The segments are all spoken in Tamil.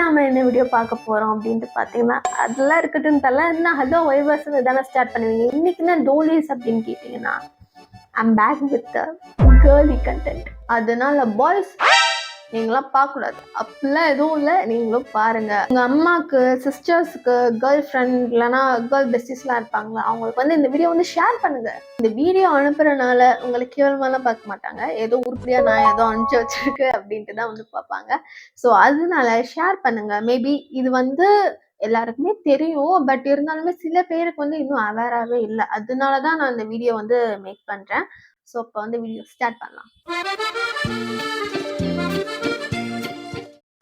நாம என்ன வீடியோ பார்க்க போறோம் அப்படின்ட்டு பார்த்தீங்கன்னா, அதெல்லாம் இருக்கட்டும் தல. என்ன ஹலோ வைவர்ஸ் தானே ஸ்டார்ட் பண்ணுவீங்க. இன்னைக்கு என்ன டோலிஸ் அப்படின்னு கேட்டீங்கன்னா, I'm back with girly content. அதனால பாய்ஸ் நீங்களாம் பார்க்கக்கூடாது அப்படிலாம் எதுவும் இல்லை. நீங்களும் பாருங்க. உங்க அம்மாக்கு, சிஸ்டர்ஸ்க்கு, கேர்ள் ஃப்ரெண்ட் இல்லைன்னா கேர்ள் பெஸ்டிஸ்லாம் இருப்பாங்களா, அவங்களுக்கு வந்து இந்த வீடியோ வந்து ஷேர் பண்ணுங்க. இந்த வீடியோ அனுப்புறதுனால உங்களுக்கு கேவலமாலாம் பார்க்க மாட்டாங்க. ஏதோ உருப்படியா நான் ஏதோ அனுப்பிச்சு வச்சிருக்கேன் அப்படின்ட்டு தான் வந்து பார்ப்பாங்க. ஸோ அதனால ஷேர் பண்ணுங்க. மேபி இது வந்து எல்லாருக்குமே தெரியும், பட் இருந்தாலுமே சில பேருக்கு வந்து இன்னும் அவேராகவே இல்லை. அதனால தான் நான் இந்த வீடியோ வந்து மேக் பண்றேன். ஸோ இப்போ வந்து வீடியோ ஸ்டார்ட் பண்ணலாம்.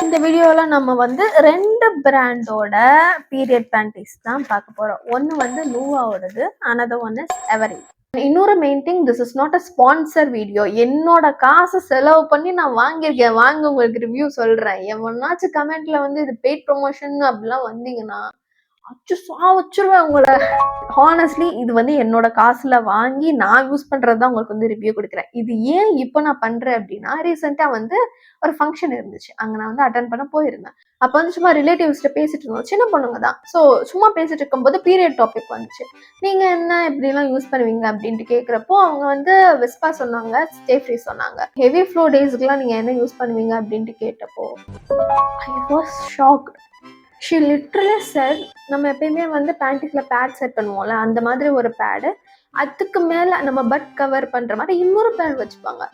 இந்த வீடியோல நம்ம வந்து 2 பிராண்டோட பீரியட் பேண்டிஸ் தான் பார்க்க போறோம். ஒன்னு வந்து நூவாவோடது, another one is எவரின். இன்னொரு main thing, this is not a sponsor video. என்னோட காசை செலவு பண்ணி நான் வாங்கியிருக்கேன். வாங்க உங்களுக்கு ரிவ்யூ சொல்றேன். எவனாச்சும் கமெண்ட்ல வந்து இது பெய்ட் ப்ரொமோஷன் அப்படிலாம் வந்தீங்கன்னா அச்சு வச்சிருவேன் உங்களை. ஹானஸ்ட்லி இது வந்து என்னோட காசுல வாங்கி நான் யூஸ் பண்றதுதான் உங்களுக்கு வந்து ரிவ்யூ கொடுக்குறேன். இது ஏன் இப்போ நான் பண்றேன் அப்படின்னா, ரீசெண்டா வந்து ஒரு ஃபங்க்ஷன் இருந்துச்சு. அங்க நான் வந்து அட்டன் பண்ண போயிருந்தேன். அப்போ வந்து சும்மா ரிலேட்டிவ்ஸ்கிட்ட பேசிட்டு இருந்தோம். சின்ன பொண்ணுங்க தான். ஸோ சும்மா பேசிட்டு இருக்கும்போது பீரியட் டாபிக் வந்துச்சு. நீங்க என்ன இப்படிலாம் யூஸ் பண்ணுவீங்க அப்படின்ட்டு கேட்குறப்போ அவங்க வந்து விஸ்பா சொன்னாங்க, ஸ்டே ஃப்ரீ சொன்னாங்க. ஹெவி ஃப்ளோ டேஸ்க்குலாம் நீங்க என்ன யூஸ் பண்ணுவீங்க அப்படின்ட்டு கேட்டப்போ I was shocked. She literally set, நம்ம எப்பயுமே வந்து பேண்டிஸில் பேட் செட் பண்ணுவோம்ல, அந்த மாதிரி ஒரு பேடு, அதுக்கு மேலே நம்ம பட் கவர் பண்ணுற மாதிரி இன்னொரு பேட் வச்சுப்பாங்க.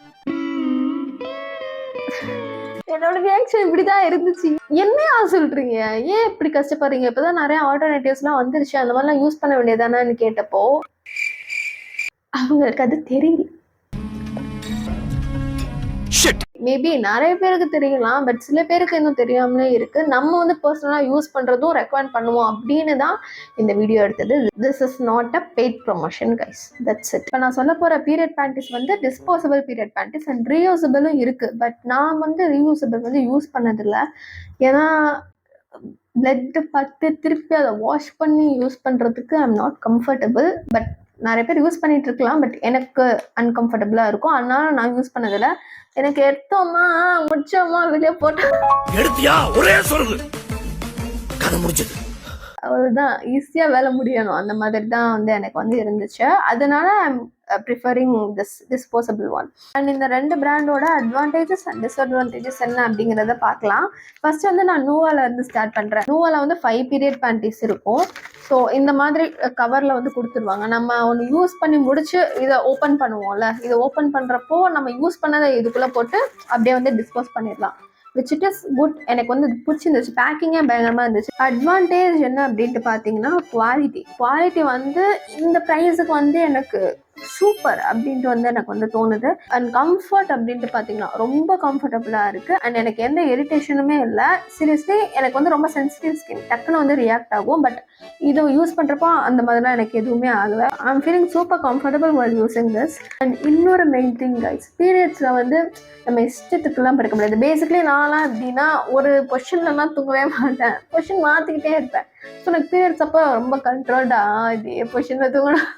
என்னோட ரியாக்ஷன் இப்படிதான் இருந்துச்சு. என்னையா சொல்றீங்க, ஏன் இப்படி கஷ்டப்படுறீங்க, இப்போதான் நிறைய ஆல்டர்னேட்டிவ்ஸ்லாம் வந்துருச்சு, அந்த மாதிரிலாம் யூஸ் பண்ண வேண்டியதானு கேட்டப்போ அவங்களுக்கு அது தெரியல. மேபி நிறைய பேருக்கு தெரியலாம், பட் சில பேருக்கு இன்னும் தெரியாமலே இருக்கு. நம்ம வந்து பர்சனலா யூஸ் பண்றதும் ரெக்கமெண்ட் பண்ணுவோம் அப்படின்னு தான் இந்த வீடியோ எடுத்தது. This is not a paid promotion guys, that's it. இப்போ நான் சொல்ல போற பீரியட் பேண்டிஸ் வந்து டிஸ்போசபிள் பீரியட் பேண்டிஸ் அண்ட் ரீயூசபிளும் இருக்கு. பட் நான் வந்து ரீயூசபிள் வந்து யூஸ் பண்ணதில்லை. ஏன்னா பிளட் பட்டு திருப்பி அதை வாஷ் பண்ணி யூஸ் பண்றதுக்கு I am not comfortable. But நிறைய பேர் யூஸ் பண்ணிட்டு இருக்கலாம், பட் எனக்கு அன்கம்ஃபர்டபுளா இருக்கும். அதனால நான் யூஸ் பண்ணதில்லை. எனக்கு எடுத்தோமா முடிச்சோமா வெளியே போட்டோம் எடுத்தியா ஒரே சொல்லு கதை முடிஞ்சது, அவ்வளவுதான். ஈஸியா வேலை முடியணும், அந்த மாதிரி தான் வந்து எனக்கு வந்து இருந்துச்சு. அதனால I'm preferring this disposable one. And இந்த 2 பிராண்டோட அட்வான்டேஜஸ் அண்ட் டிஸ்அட்வான்டேஜஸ் என்ன அப்படிங்கிறத பார்க்கலாம். ஃபர்ஸ்ட் வந்து நான் நூவால இருந்து ஸ்டார்ட் பண்றேன். நூவால வந்து 5 பீரியட் பேண்டிஸ் இருக்கும். ஸோ இந்த மாதிரி கவர்ல வந்து கொடுத்துருவாங்க. நம்ம ஒன்று யூஸ் பண்ணி முடிச்சு இதை ஓப்பன் பண்ணுவோம்ல, இதை ஓப்பன் பண்றப்போ நம்ம யூஸ் பண்ணதை இதுக்குள்ள போட்டு அப்படியே வந்து டிஸ்போஸ் பண்ணிடலாம். Which it is good. எனக்கு வந்து பிடிச்சிருந்துச்சு. பேக்கிங்கே பயங்கரமாக இருந்துச்சு. அட்வான்டேஜ் என்ன அப்படின்ட்டு பார்த்தீங்கன்னா குவாலிட்டி வந்து இந்த ப்ரைஸுக்கு வந்து எனக்கு சூப்பர் அப்படின்ட்டு வந்து எனக்கு வந்து தோணுது. அண்ட் கம்ஃபர்ட் அப்படின்ட்டு பார்த்தீங்கன்னா ரொம்ப கம்ஃபர்டபுளாக இருக்குது. அண்ட் எனக்கு எந்த இரிட்டேஷனுமே இல்லை. சீரியஸ்லி எனக்கு வந்து ரொம்ப சென்சிட்டிவ் ஸ்கின், டக்குன்னு வந்து ரியாக்ட் ஆகும். பட் இதை யூஸ் பண்ணுறப்போ அந்த மாதிரிலாம் எனக்கு எதுவுமே ஆகலை. I am feeling super comfortable while using this. And இன்னொரு மெயின் திங் கைஸ், பீரியட்ஸில் வந்து நம்ம இஷ்டத்துக்குலாம் படுக்க முடியாது. பேசிக்கலி நான்லாம் எப்படின்னா ஒரு பொசிஷன்லலாம் தூங்கவே மாட்டேன், பொசிஷன் மாற்றிக்கிட்டே இருப்பேன். ஸோ எனக்கு பீரியட்ஸ் அப்போ ரொம்ப கண்ட்ரோல்டா இதே பொசிஷனில் தூங்கணும்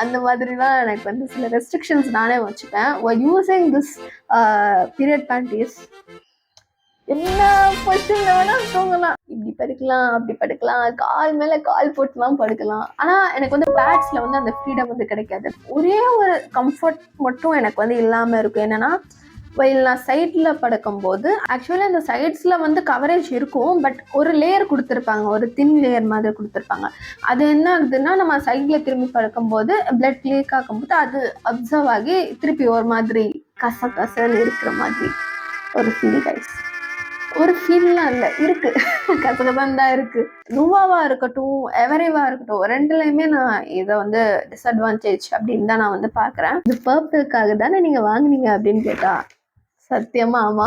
அந்த மாதிரிலாம் எனக்கு வந்து சில ரெஸ்ட்ரிக்ஷன்ஸ் நானே வச்சுப்பேன். யூஸிங் திஸ் பீரியட் பேண்டிஸ் என்ன பொசிஷன்ல வேணா தூங்கலாம். இப்படி படுக்கலாம், அப்படி படுக்கலாம், கால் மேல கால் போட்டுலாம் படுக்கலாம். ஆனா எனக்கு வந்து பேட்ஸ்ல வந்து அந்த ஃப்ரீடம் வந்து கிடைக்காது. ஒரே ஒரு கம்ஃபர்ட் மட்டும் எனக்கு வந்து இல்லாம இருக்கும். என்னன்னா, நான் சைட்ல படுக்கும்போது ஆக்சுவலி அந்த சைட்ஸ்ல வந்து கவரேஜ் இருக்கும், பட் ஒரு லேயர் கொடுத்துருப்பாங்க, ஒரு தின் லேயர் மாதிரி கொடுத்துருப்பாங்க. அது என்ன ஆகுதுன்னா, நம்ம சைட்ல திரும்பி படுக்கும்போது பிளட் லீக் ஆகும்போது அது அப்சர்வ் ஆகி திருப்பி ஒரு மாதிரி கசன்னு இருக்கிற மாதிரி ஒரு ஃபீல் கைஸ். ஒரு ஃபீல்லாம் இல்லை, இருக்கு, கசகதான் தான் இருக்கு. நூவாவா இருக்கட்டும், எவரேவா இருக்கட்டும், ரெண்டுலையுமே நான் இதை வந்து டிஸ்அட்வான்டேஜ் அப்படின்னு தான் நான் வந்து பார்க்குறேன். இது பர்பிளுக்காக தானே நீங்கள் வாங்கினீங்க அப்படின்னு கேட்டா சத்தியமா ஆமா.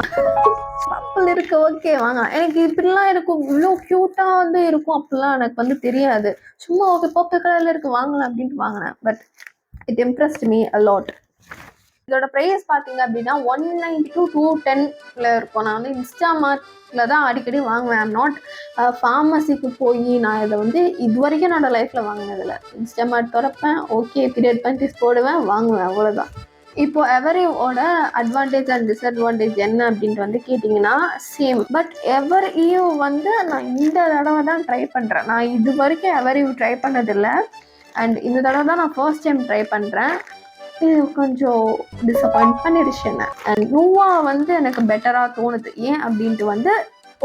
பர்பிள் இருக்கு, ஓகே வாங்க. எனக்கு இப்படிலாம் இருக்கும், இவ்வளோ க்யூட்டா வந்து இருக்கும் அப்படிலாம் எனக்கு வந்து தெரியாது. சும்மா ஓகே பர்பிள் கலர்ல இருக்கு வாங்கலாம் அப்படின்ட்டு வாங்கினேன். But it impressed me a lot. இதோட ப்ரைஸ் பார்த்தீங்க அப்படின்னா 190 to 210 இருக்கும். நான் வந்து இன்ஸ்டாமார்ட்டில் தான் அடிக்கடி வாங்குவேன். ஐம் நாட் ஃபார்மசிக்கு போய் நான் இதை வந்து இது வரைக்கும் என்னோட லைஃப்பில் வாங்கினதில்லை. இன்ஸ்டாமார்ட் திறப்பேன், ஓகே பீரியட் பேண்டிஸ் போடுவேன், வாங்குவேன், அவ்வளோதான். இப்போ எவரியோட அட்வான்டேஜ் அண்ட் டிஸ்அட்வான்டேஜ் என்ன அப்படின்ட்டு வந்து கேட்டிங்கன்னா சேம். பட் எவரியூ வந்து நான் இந்த தடவை தான் ட்ரை பண்ணுறேன். நான் இது வரைக்கும் எவரியூ ட்ரை பண்ணதில்லை. அண்ட் இந்த தடவை தான் நான் ஃபர்ஸ்ட் டைம் ட்ரை பண்ணுறேன். இது கொஞ்சம் டிசப்பாயிண்ட் பண்ணிடுச்சு என்ன. அண்ட் நூவா வந்து எனக்கு பெட்டராக தோணுது. ஏன் அப்படின்ட்டு வந்து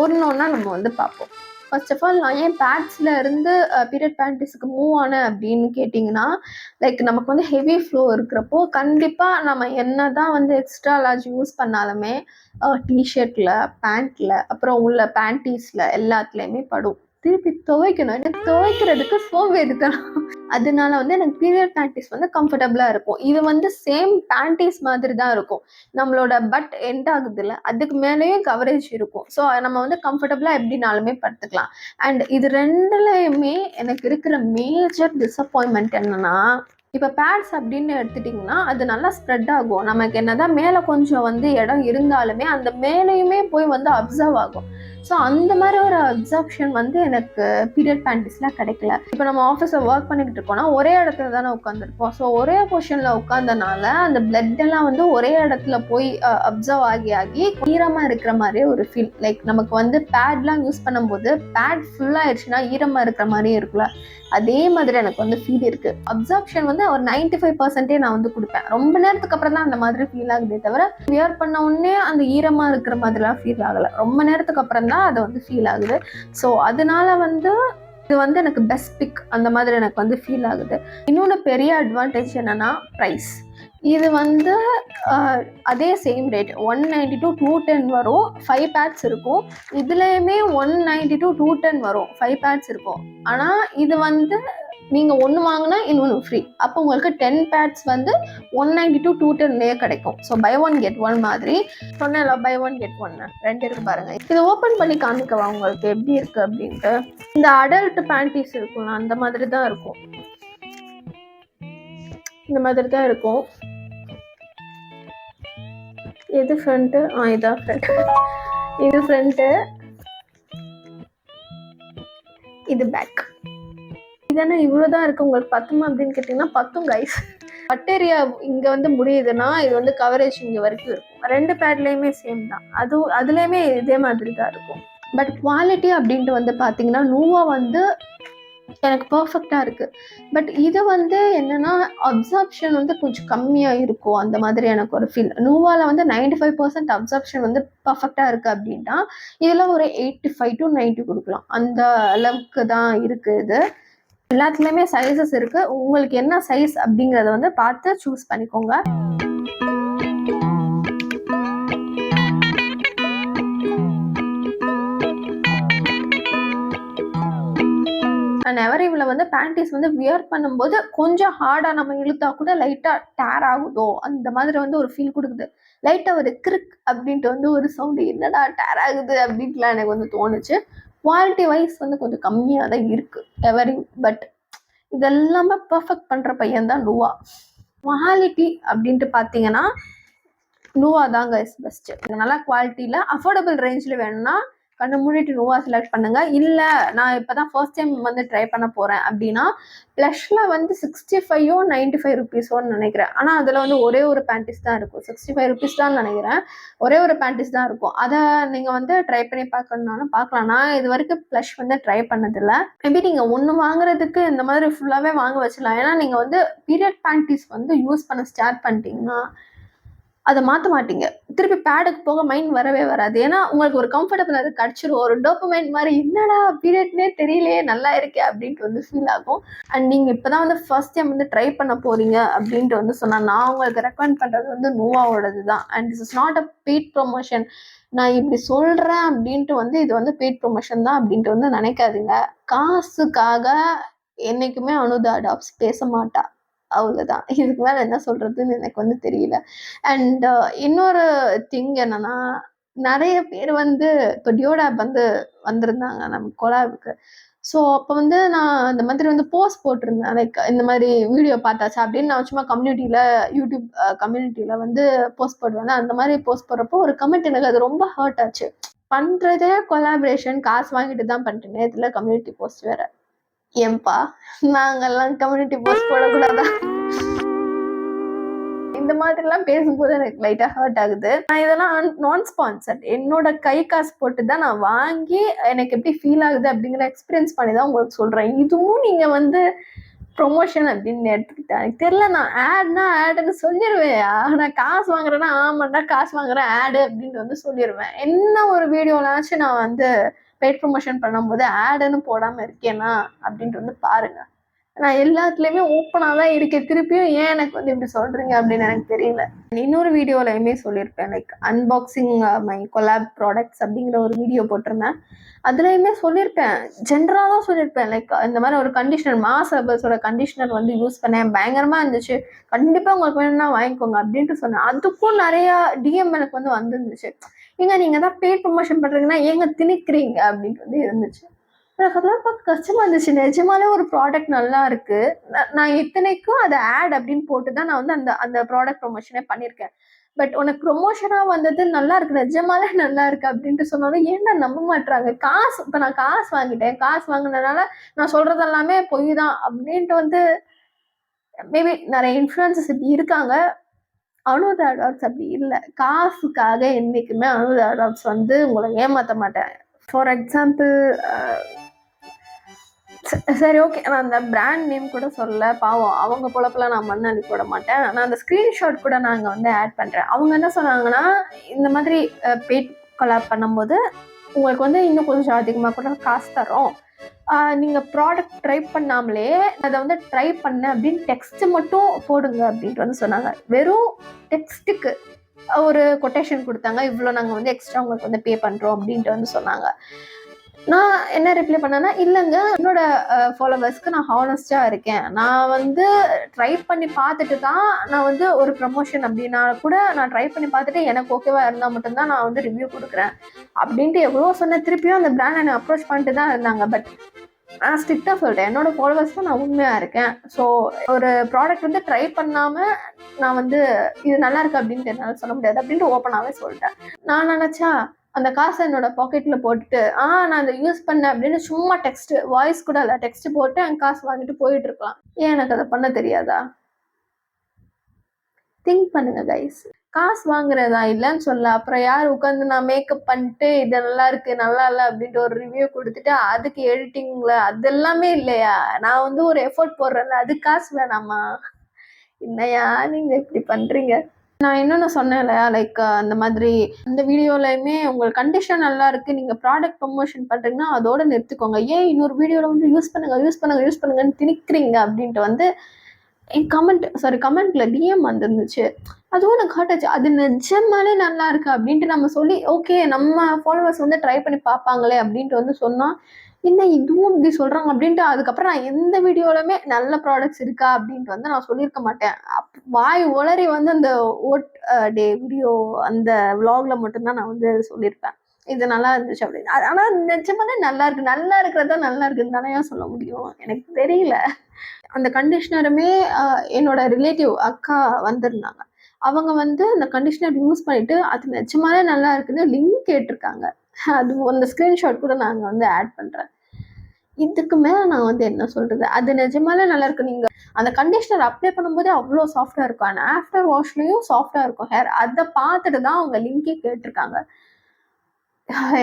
ஒன்றா நம்ம வந்து பார்ப்போம். ஃபர்ஸ்ட் ஆஃப் ஆல் நான் ஏன் பேட்ஸில் இருந்து பீரியட் பேண்டிஸுக்கு மூவ் ஆனேன் அப்படின்னு கேட்டிங்கன்னா, லைக் நமக்கு வந்து ஹெவி ஃப்ளோ இருக்கிறப்போ கண்டிப்பாக நம்ம என்ன தான் வந்து எக்ஸ்ட்ரா லார்ஜ் யூஸ் பண்ணாலுமே டிஷர்ட்டில், பேண்ட்டில், அப்புறம் உள்ள பேண்டீஸில் எல்லாத்துலேயுமே படும். திருப்பி துவைக்கணும். எனக்கு துவைக்கிறதுக்கு சோம்பேறித்தனம். அதனால வந்து எனக்கு பீரியட் பேண்டீஸ் வந்து கம்ஃபர்டபுளாக இருக்கும். இது வந்து சேம் பேண்டீஸ் மாதிரி தான் இருக்கும். நம்மளோட பட் எண்ட் ஆகுதுல்ல, அதுக்கு மேலேயும் கவரேஜ் இருக்கும். ஸோ நம்ம வந்து கம்ஃபர்டபுளாக எப்படினாலுமே படுத்துக்கலாம். அண்ட் இது ரெண்டுலேயுமே எனக்கு இருக்கிற மேஜர் டிசப்பாயின்மெண்ட் என்னன்னா, இப்போ பேட்ஸ் அப்படின்னு எடுத்துட்டிங்கன்னா அது நல்லா ஸ்ப்ரெட் ஆகும். நமக்கு என்னதான் மேலே கொஞ்சம் வந்து இடம் இருந்தாலுமே அந்த மேலேயுமே போய் வந்து அப்சர்வ் ஆகும். ஸோ அந்த மாதிரி ஒரு அப்சர்ப்ஷன் வந்து எனக்கு பீரியட் பேண்டீஸில் கிடைக்கல. இப்போ நம்ம ஆஃபீஸில் ஒர்க் பண்ணிக்கிட்டு இருக்கோம்னா ஒரே இடத்துல தானே உட்காந்துருப்போம். ஸோ ஒரே பொசிஷனில் உட்காந்தனால அந்த பிளட் எல்லாம் வந்து ஒரே இடத்துல போய் அப்சர்வ் ஆகி ஈரமாக இருக்கிற மாதிரியே ஒரு ஃபீல். லைக் நமக்கு வந்து பேட்லாம் யூஸ் பண்ணும்போது பேட் ஃபுல்லாகிடுச்சுன்னா ஈரமாக இருக்கிற மாதிரியே இருக்குல்ல, அதே மாதிரி எனக்கு வந்து ஃபீல் இருக்குது. அப்சர்ப்ஷன் வந்து ஒரு 95% நான் வந்து கொடுப்பேன். ரொம்ப நேரத்துக்கு அப்புறம் தான் அந்த மாதிரி ஃபீல் ஆகுதே தவிர வியர் பண்ண உடனே அந்த ஈரமாக இருக்கிற மாதிரிலாம் ஃபீல் ஆகலை. ரொம்ப நேரத்துக்கு அப்புறம் தான் அது வந்து ஃபீல் ஆகுது. ஸோ அதனால வந்து இது வந்து எனக்கு பெஸ்ட் பிக் அந்த மாதிரி எனக்கு வந்து ஃபீல் ஆகுது. இன்னொன்று பெரிய அட்வான்டேஜ் என்னன்னா ப்ரைஸ். இது வந்து அதே சேம் ரேட் 190 to 210 வரும். 5 பேட்ஸ் இருக்கும். இதுலேயுமே 190 to 210 வரும். 5 பேட்ஸ் இருக்கும். ஆனால் இது வந்து நீங்கள் ஒன்று வாங்கினா இன்னொன்று ஃப்ரீ. அப்போ உங்களுக்கு 10 பேட்ஸ் வந்து 190 to 210லேயே கிடைக்கும். So buy one get one மாதிரி சொன்னேன்ல, பை ஒன் கெட் ஒன் 2 இருக்கு பாருங்க. இதை ஓப்பன் பண்ணி காமிக்கவா உங்களுக்கு எப்படி இருக்கு அப்படின்ட்டு. இந்த அடல்ட் பேண்டீஸ் இருக்கும்ல அந்த மாதிரி தான் இருக்கும். இந்த மாதிரி தான் இருக்கும். எது ஃப்ரண்ட்டு? இதான் ஃப்ரண்ட். இது ஃப்ரண்ட்டு, இது பேக். இதானே இவ்வளோதான் இருக்குது. உங்களுக்கு பத்துமா அப்படின்னு கேட்டிங்கன்னா பத்தும் கைஸ். பட்டேரியா இங்கே வந்து முடியுதுன்னா இது வந்து கவரேஜ் இங்கே வரைக்கும் இருக்கும். 2 பேட்லேயுமே சேம் தான். அதுலேயுமே இதே மாதிரி தான் இருக்கும். பட் குவாலிட்டி அப்படின்ட்டு வந்து பார்த்தீங்கன்னா நூவா வந்து எனக்கு பர்ஃபெக்டாக இருக்குது. பட் இது வந்து என்னென்னா அப்சார்ப்ஷன் வந்து கொஞ்சம் கம்மியாக இருக்கும். அந்த மாதிரி எனக்கு ஒரு ஃபீல். நூவாவில் வந்து 95% அப்சார்ப்ஷன் வந்து பர்ஃபெக்டாக இருக்குது அப்படின்னா இதில் ஒரு 85 to 90 கொடுக்கலாம். அந்த அளவுக்கு தான் இருக்குது. இது எல்லாத்துலேயுமே சைஸஸ் இருக்குது. உங்களுக்கு என்ன சைஸ் அப்படிங்கிறத வந்து பார்த்து சூஸ் பண்ணிக்கோங்க. அண்ட் எவரிவில் வந்து பேண்டீஸ் வந்து வியர் பண்ணும்போது கொஞ்சம் ஹார்டாக நம்ம இழுத்தா கூட லைட்டாக டேர் ஆகுதோ அந்த மாதிரி வந்து ஒரு ஃபீல் கொடுக்குது. லைட்டாக ஒரு கிரிக் அப்படின்ட்டு வந்து ஒரு சவுண்டு, என்னடா டேர் ஆகுது அப்படின்ட்டுலாம் எனக்கு வந்து தோணுச்சு. குவாலிட்டி வைஸ் வந்து கொஞ்சம் கம்மியாக தான் இருக்குது எவரிங். பட் இதெல்லாமே பர்ஃபெக்ட் பண்ணுற பையன் தான் நூவா. குவாலிட்டி அப்படின்ட்டு பார்த்தீங்கன்னா நூவா தாங்க இஸ் பெஸ்ட்டு. நல்லா குவாலிட்டியில் அஃபோர்டபுள் ரேஞ்சில் வேணும்னா கண்ணை மூடிட்டு நூவா செலக்ட் பண்ணுங்க. இல்லை நான் இப்போ தான் ஃபர்ஸ்ட் டைம் வந்து ட்ரை பண்ண போகிறேன் அப்படின்னா ப்ளஷில் வந்து 65 or 95 rupeesன்னு நினைக்கிறேன். ஆனால் அதில் வந்து ஒரே ஒரு பேண்டீஸ் தான் இருக்கும். 65 rupees தான் நினைக்கிறேன். ஒரே ஒரு பேண்டீஸ் தான் இருக்கும். அதை நீங்கள் வந்து ட்ரை பண்ணி பார்க்கணுன்னாலும் பார்க்கலாம். நான் இது வரைக்கும் ப்ளஷ் வந்து ட்ரை பண்ணதில்லை. மேபி நீங்கள் ஒன்று வாங்குறதுக்கு இந்த மாதிரி ஃபுல்லாகவே வாங்க வச்சிடலாம். ஏன்னா நீங்கள் வந்து பீரியட் பேண்டீஸ் வந்து யூஸ் பண்ண ஸ்டார்ட் பண்ணிட்டீங்கன்னா அதை மாற்ற மாட்டீங்க. திருப்பி பேடுக்கு போக மைண்ட் வரவே வராது. ஏன்னா உங்களுக்கு ஒரு கம்ஃபர்டபுள் அது கிடச்சிரும். ஒரு டோபமைன் மாதிரி என்னடா பீரியட்னே தெரியலையே நல்லா இருக்கே அப்படின்ட்டு வந்து ஃபீல் ஆகும். அண்ட் நீங்கள் இப்போ தான் வந்து ஃபர்ஸ்ட் டைம் வந்து ட்ரை பண்ண போகிறீங்க அப்படின்ட்டு வந்து சொன்னால் நான் உங்களுக்கு ரெக்கமெண்ட் பண்ணுறது வந்து நூவாவோடது தான். And this is not a paid promotion. நான் இப்படி சொல்கிறேன் அப்படின்ட்டு வந்து இது வந்து பெய்ட் ப்ரொமோஷன் தான் அப்படின்ட்டு வந்து நினைக்காதீங்க. காசுக்காக என்றைக்குமே அனுதா டாப்ஸ் பேச மாட்டா. அவ்வளோதான். இதுக்கு மேலே என்ன சொல்கிறதுன்னு எனக்கு வந்து தெரியல. அண்ட் இன்னொரு திங் என்னன்னா நிறைய பேர் வந்து இப்போ டியோடாப் வந்து வந்திருந்தாங்க நம்ம கொலாபுக்கு. ஸோ அப்போ வந்து நான் இந்த மாதிரி வந்து போஸ்ட் போட்டிருந்தேன். லைக் இந்த மாதிரி வீடியோ பார்த்தாச்சா அப்படின்னு நான் சும்மா கம்யூனிட்டியில் யூடியூப் கம்யூனிட்டியில் வந்து போஸ்ட் போடுவேன். அந்த மாதிரி போஸ்ட் போடுறப்போ ஒரு கமெண்ட் எனக்கு அது ரொம்ப ஹர்ட் ஆச்சு. பண்ணுறதே கொலாபரேஷன் காசு வாங்கிட்டு தான் பண்ணிட்டேன். இதில் கம்யூனிட்டி போஸ்ட் வேறு. ஏன்பா நாங்கெல்லாம் கம்யூனிட்டி போஸ்ட் போடக்கூடாதா? இந்த மாதிரிலாம் பேசும்போது எனக்கு லைட்டாக ஹர்ட் ஆகுது. நான் இதெல்லாம் நான் ஸ்பான்சர்ட், என்னோட கை காசு போட்டு தான் நான் வாங்கி எனக்கு எப்படி ஃபீல் ஆகுது அப்படிங்கிற எக்ஸ்பீரியன்ஸ் பண்ணி தான் உங்களுக்கு சொல்கிறேன். இதுவும் நீங்கள் வந்து ப்ரொமோஷன் அப்படின்னு எடுத்துக்கிட்டா எனக்கு தெரியல. நான் ஆட்னா ஆடுன்னு சொல்லிடுவேன். நான் காசு வாங்குறேன்னா ஆமாண்டா காசு வாங்குறேன் ஆடு அப்படின்ட்டு வந்து சொல்லிடுவேன். என்ன ஒரு வீடியோலாச்சும் நான் வந்து பெய்ட் ப்ரொமோஷன் பண்ணும்போது ஆடுன்னு போடாமல் இருக்கேனா அப்படின்ட்டு வந்து பாருங்க. நான் எல்லாத்துலேயுமே ஓப்பனாக தான் இருக்கேன். திருப்பியும் ஏன் எனக்கு வந்து இப்படி சொல்கிறீங்க அப்படின்னு எனக்கு தெரியல. இன்னொரு வீடியோலையுமே சொல்லியிருப்பேன், like unboxing my collab products அப்படிங்கிற ஒரு வீடியோ போட்டிருந்தேன். அதுலேயுமே சொல்லியிருப்பேன், ஜென்ரலாக தான் சொல்லியிருப்பேன். லைக் இந்த மாதிரி ஒரு கண்டிஷனர், மாஸ் ஹெர்பல்ஸோட கண்டிஷனர் வந்து யூஸ் பண்ணேன், பயங்கரமாக இருந்துச்சு, கண்டிப்பாக உங்களுக்கு வேணும்னா வாங்கிக்கோங்க அப்படின்ட்டு சொன்னேன். அதுக்கும் நிறையா டிஎம் எனக்கு வந்து வந்துருந்துச்சு, ஏங்க நீங்கள் தான் பெய்ட் ப்ரொமோஷன் பண்ணுறீங்கன்னா ஏங்க திணிக்கிறீங்க அப்படின்ட்டு வந்து இருந்துச்சு. எனக்கு அதெல்லாம் பார்க்க கஷ்டமா இருந்துச்சு. நிஜமாலே ஒரு ப்ராடக்ட் நல்லா இருக்கு, நான் இத்தனைக்கும் அதை ஆட் அப்படின்னு போட்டு தான் நான் வந்து அந்த அந்த ப்ராடக்ட் ப்ரொமோஷனே பண்ணியிருக்கேன். பட் உனக்கு ப்ரொமோஷனாக வந்தது நல்லா இருக்கு, நிஜமாலே நல்லா இருக்கு அப்படின்ட்டு சொன்னாலும் ஏன்டா நம்ப மாட்டுறாங்க. காசு இப்போ நான் காசு வாங்கிட்டேன், காசு வாங்கினதுனால நான் சொல்றது எல்லாமே பொய் தான் அப்படின்ட்டு வந்து மேபி நிறைய இன்ஃப்ளூயன்சர்ஸ் இப்படி இருக்காங்க. அனுதா டாட்ஸ் அப்படி இல்லை. காசுக்காக என்றைக்குமே அனுதா டாட்ஸ் வந்து உங்களை ஏமாற்ற மாட்டேன். ஃபார் எக்ஸாம்பிள், சரி ஓகே, நான் அந்த பிராண்ட் நேம் கூட சொல்லல, பாவம் அவங்க பொழப்பெல்லாம் நான் மண்ணள்ளி போட மாட்டேன். நான் அந்த ஸ்க்ரீன்ஷாட் கூட நான் இங்கே வந்து ஆட் பண்ணுறேன். அவங்க என்ன சொன்னாங்கன்னா, இந்த மாதிரி பெய்ட் கொலாப் பண்ணும்போது உங்களுக்கு வந்து இன்னும் கொஞ்சம் அதிகமாக கூட காசு தரோம், நீங்கள் ப்ராடக்ட் ட்ரை பண்ணாமலே அதை வந்து ட்ரை பண்ண அப்படின்னு டெக்ஸ்ட் மட்டும் போடுங்க அப்படின்ட்டு வந்து சொன்னாங்க. வெறும் டெக்ஸ்ட்டுக்கு ஒரு கொட்டேஷன் கொடுத்தாங்க, இவ்வளோ நாங்கள் வந்து எக்ஸ்ட்ரா உங்களுக்கு வந்து பே பண்ணுறோம் அப்படின்ட்டு வந்து சொன்னாங்க. நான் என்ன ரிப்ளை பண்ணேன்னா, இல்லைங்க என்னோட ஃபாலோவர்ஸ்க்கு நான் ஹானஸ்டாக இருக்கேன், நான் வந்து ட்ரை பண்ணி பார்த்துட்டு தான் நான் வந்து ஒரு ப்ரமோஷன் அப்படின்னா கூட நான் ட்ரை பண்ணி பார்த்துட்டு எனக்கு ஓகேவா இருந்தால் மட்டும்தான் நான் வந்து ரிவ்யூ கொடுக்குறேன் அப்படின்ட்டு எவ்வளோ சொன்ன. திருப்பியும் அந்த பிராண்ட் என்னை அப்ரோச் பண்ணிட்டு தான் இருந்தாங்க. பட் நான் ஸ்ட்ரிக்டாக சொல்லிட்டேன், என்னோட ஃபாலோவர்ஸ் தான் நான் உண்மையாக இருக்கேன். ஸோ ஒரு ப்ராடக்ட் வந்து ட்ரை பண்ணாமல் நான் வந்து இது நல்லா இருக்கு அப்படின்ட்டு என்னால் சொல்ல முடியாது அப்படின்ட்டு ஓப்பனாகவே சொல்லிட்டேன். நான் நினச்சா அந்த காசை என்னோட பாக்கெட்டில் போட்டுட்டு நான் அதை யூஸ் பண்ணேன் அப்படின்னு சும்மா டெக்ஸ்ட், வாய்ஸ் கூட இல்லை, டெக்ஸ்ட் போட்டு என் காசு வாங்கிட்டு போயிட்டு இருக்கலாம். ஏன் எனக்கு அதை பண்ண தெரியாதா? திங்க் பண்ணுங்க கைஸ். காசு வாங்குறதா இல்லைன்னு சொல்ல, அப்புறம் யார் உட்காந்து நான் மேக்கப் பண்ணிட்டு இது நல்லா இருக்கு நல்லா இல்லை அப்படின்ட்டு ஒரு ரிவ்யூ கொடுத்துட்டு அதுக்கு எடிட்டிங்ல அதெல்லாமே இல்லையா? நான் வந்து ஒரு எஃபோர்ட் போடுறேன்ல, அது காசு வேணாமா? என்னையா நீங்க இப்படி பண்றீங்க? நான் இன்னொன்று சொன்னேன் இல்லையா, லைக் அந்த மாதிரி அந்த வீடியோலையுமே உங்களுக்கு கண்டிஷன் நல்லா இருக்குது, நீங்கள் ப்ராடக்ட் ப்ரமோஷன் பண்ணுறீங்கன்னா அதோட நிறுத்திக்கோங்க, ஏன் இன்னொரு வீடியோவில் வந்து யூஸ் பண்ணுங்கன்னு திணிக்கிறீங்க அப்படின்ட்டு வந்து என் கமெண்ட்டில் டிஎம் வந்துருந்துச்சு. அதுவும் எனக்கு ஹர்ட் ஆச்சு. அது நிஜமாலே நல்லா இருக்குது அப்படின்ட்டு நம்ம சொல்லி ஓகே நம்ம ஃபாலோவர்ஸ் வந்து ட்ரை பண்ணி பார்ப்பாங்களே அப்படின்ட்டு வந்து சொன்னால் என்ன இதுவும் இப்படி சொல்கிறாங்க அப்படின்ட்டு அதுக்கப்புறம் நான் எந்த வீடியோவிலுமே நல்ல ப்ராடக்ட்ஸ் இருக்கா அப்படின்ட்டு வந்து நான் சொல்லியிருக்க மாட்டேன். வாய் உளறி வந்து அந்த ஓட் டே வீடியோ அந்த விலாக்ல மட்டும்தான் நான் வந்து சொல்லியிருப்பேன், இது நல்லா இருந்துச்சு அப்படின்னு. ஆனால் நிஜமாலே நல்லா இருக்கிறதா நல்லா இருக்குன்னு தானே சொல்ல முடியும்? எனக்கு தெரியல. அந்த கண்டிஷ்னருமே என்னோட ரிலேட்டிவ் அக்கா வந்திருந்தாங்க. அவங்க வந்து அந்த கண்டிஷ்னர் யூஸ் பண்ணிட்டு அது நிஜமாலே நல்லா இருக்குன்னு லிங்க் கேட்டிருக்காங்க. அது அந்த ஸ்க்ரீன்ஷாட் கூட நாங்கள் வந்து ஆட் பண்ணுறேன். இதுக்கு மேலே நான் வந்து என்ன சொல்கிறது? அது நிஜமாலே நல்லா இருக்கு. நீங்கள் அந்த கண்டிஷ்னர் அப்ளை பண்ணும்போதே அவ்வளோ சாஃப்டாக இருக்கும், அண்ட் ஆஃப்டர் வாஷ்லேயும் சாஃப்டாக இருக்கும் ஹேர். அதை பார்த்துட்டு தான் அவங்க லிங்கே கேட்டிருக்காங்க.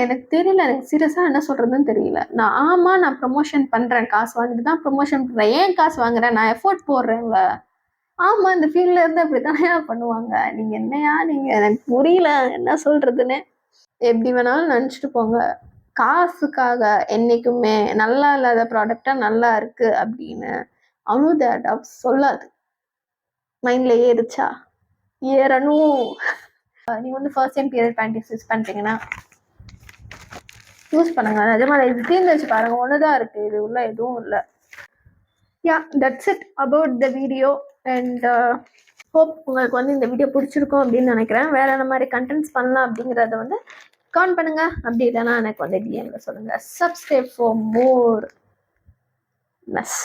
எனக்கு தெரியல, எனக்கு சீரியஸாக என்ன சொல்கிறதுன்னு தெரியல. நான் ப்ரமோஷன் பண்ணுறேன், காசு வாங்கிட்டு தான் ப்ரமோஷன் பண்ணுறேன். ஏன் காசு வாங்குறேன்? நான் எஃபோர்ட் போடுறேங்க. ஆமாம், இந்த ஃபீல்டில் இருந்து அப்படி தானே பண்ணுவாங்க. நீங்கள் என்னையா நீங்கள், எனக்கு புரியல என்ன சொல்கிறதுன்னு. எப்படி வேணாலும் நினச்சிட்டு போங்க, காசுக்காக என்றைக்குமே நல்லா இல்லாத ப்ராடக்டாக நல்லா இருக்குது அப்படின்னு அனுதா டாட்ஸ் சொல்லாது. மைண்டில் ஏறுச்சா? ஏறணும். நீங்கள் வந்து first time period panties use பண்ணுறீங்கன்னா யூஸ் பண்ணுங்க. நிஜமாக இது தீர்ந்து வச்சு பாருங்கள், ஒன்று தான் இருக்குது, இது உள்ள எதுவும் இல்லை. Yeah, that's it about the video. And hope உங்களுக்கு வந்து இந்த வீடியோ பிடிச்சிருக்கும் அப்படின்னு நினைக்கிறேன். வேறு என்ன மாதிரி கண்டென்ட்ஸ் பண்ணலாம் அப்படிங்கிறத வந்து கமெண்ட் பண்ணுங்க. அப்படி இல்லைன்னா எனக்கு வந்து டிஎம்ல சொல்லுங்கள். Subscribe for more mess.